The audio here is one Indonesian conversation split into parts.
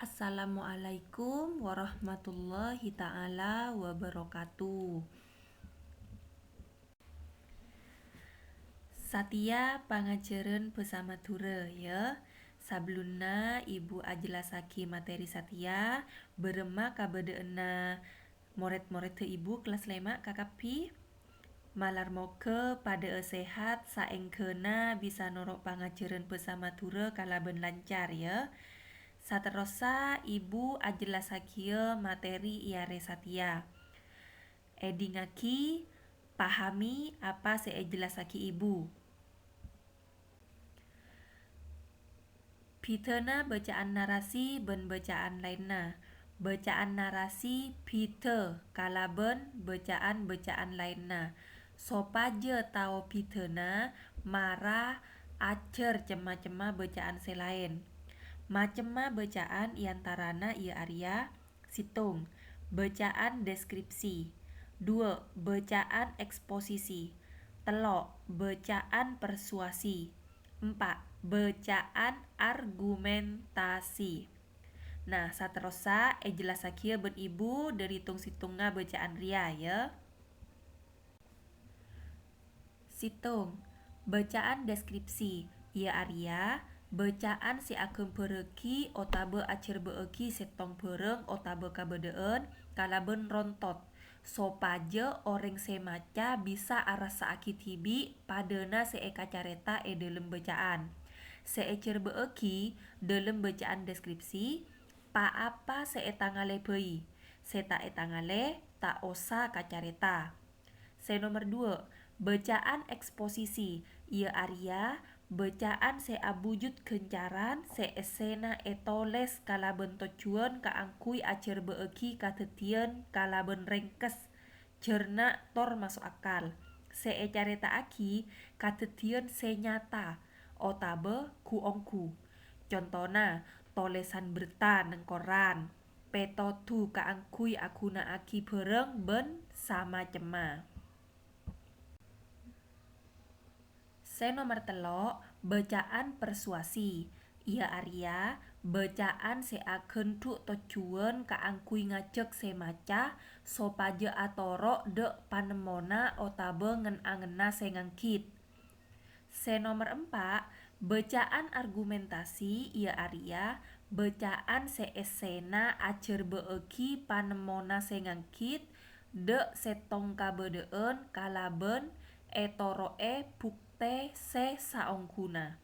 Assalamualaikum warahmatullahi ta'ala wabarakatuh. Satia pangajaran bersama Dura ya. Sabluna ibu ajelasaki materi Satia berema kabedeena moret-moret te ibu kelas 5 kakapi malar moga pada sehat saengkeuna bisa norok pangajaran bersama Dura kalaben lancar ya. Saterosa ibu ajelasaki materi iare Satia. Edingaki pahami apa saya jelasaki ibu. Bidana bacaan narasi ben bacaan lainna. Bacaan narasi bida kalaben bacaan-bacaan lainna. Sopaja tau bidana marah ajar cema-cema bacaan selain. Macema bacaan iantarana ia Arya situng. Bacaan deskripsi. 2. Bacaan eksposisi. 3. Bacaan persuasi. 4. Bacaan argumentasi. Nah, saterosa jelasaki ben ibu dari situnga bacaan ria ya. Situng. Bacaan deskripsi. Ia Arya bacaan si ageng beregi otabe acer beegi setong bereng otabe kabedeen kalaben rontot. Sopaja orang semaca bisa arasaaki tibi padana seeka careta dalam bacaan. Seecer beegi dalam bacaan deskripsi pa apa seetangale bayi. Seta etangale tak osa kacareta. Nomor 2. Bacaan eksposisi. Ia Arya bacaan seabujud gencaran seesena etoles kalaben tujuan kaangkui acer beegi kadetian kalaben ringkes jerna tor masuk akal. Seecareta aki kadetian senyata otabe kuongku. Contona tolesan berita neng koran. Petodu kaangkui aguna aki bereng ben sama cema. Nomor 3. Bacaan persuasi. Ia Arya bacaan seagenduk tujuan kaangkui ngajak semaca sopaja atoro dek panemona otabe ngen-angena sengangkit. Nomor 4. Bacaan argumentasi. Ia Arya bacaan seesena ajar beegi panemona sengangkit dek setong kabedeen kalaben etoroe bukte se saongguna.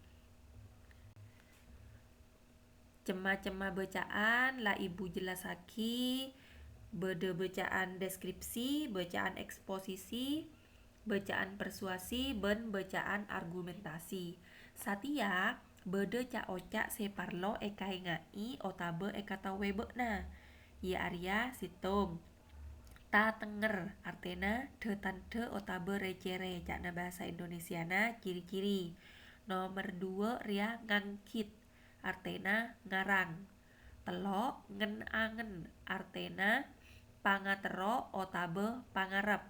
Cema-cema bacaan lah ibu jelasaki bede bacaan deskripsi, bacaan eksposisi, bacaan persuasi, ben bacaan argumentasi. Satia bede ca ocak separlo eka ngai otabe eka tawebekna. Ya Arya situng. Ta tenger artena de tande otabe recere cakna bahasa Indonesiana ciri-ciri. Nomor 2 ria ngangkit artena ngarang. 3 ngen-angen artena pangatero otabe pangarep.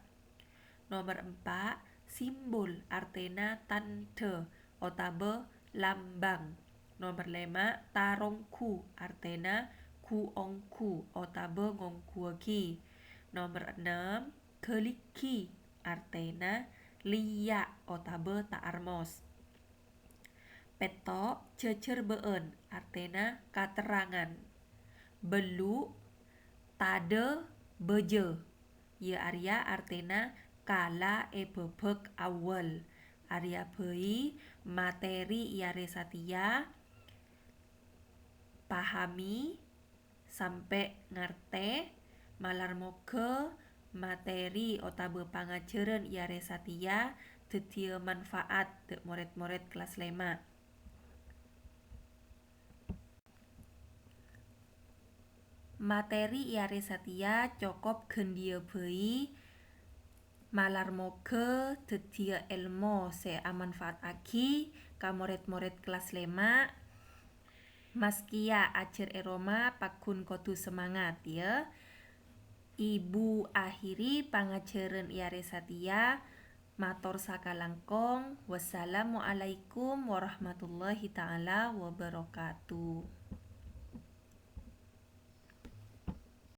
Nomor 4 simbol artena tanda otabe lambang. Nomor 5 tarongku artena kuongku otabe ngongkuagi. Nomor 6 geliki artena liya otabe tak armos. Petok jejer been artena katerangan. Belu tade beje. Ya Arya artena kala bebek awal. Arya bei materi iare Satia pahami sampai ngarte malar moga materi otabe pangajaran iare Satia dedia manfaat dek moret-moret kelas 5. Materi iare Satia cokop gendia bei malar moga dedia ilmu se amanfaat aki ka moret-moret kelas 5. Maskia ajar eroma pakun kodu semangat ya. Ibu akhiri pangajaran iare Satia. Matur sakalangkong. Wassalamualaikum warahmatullahi ta'ala wabarakatuh.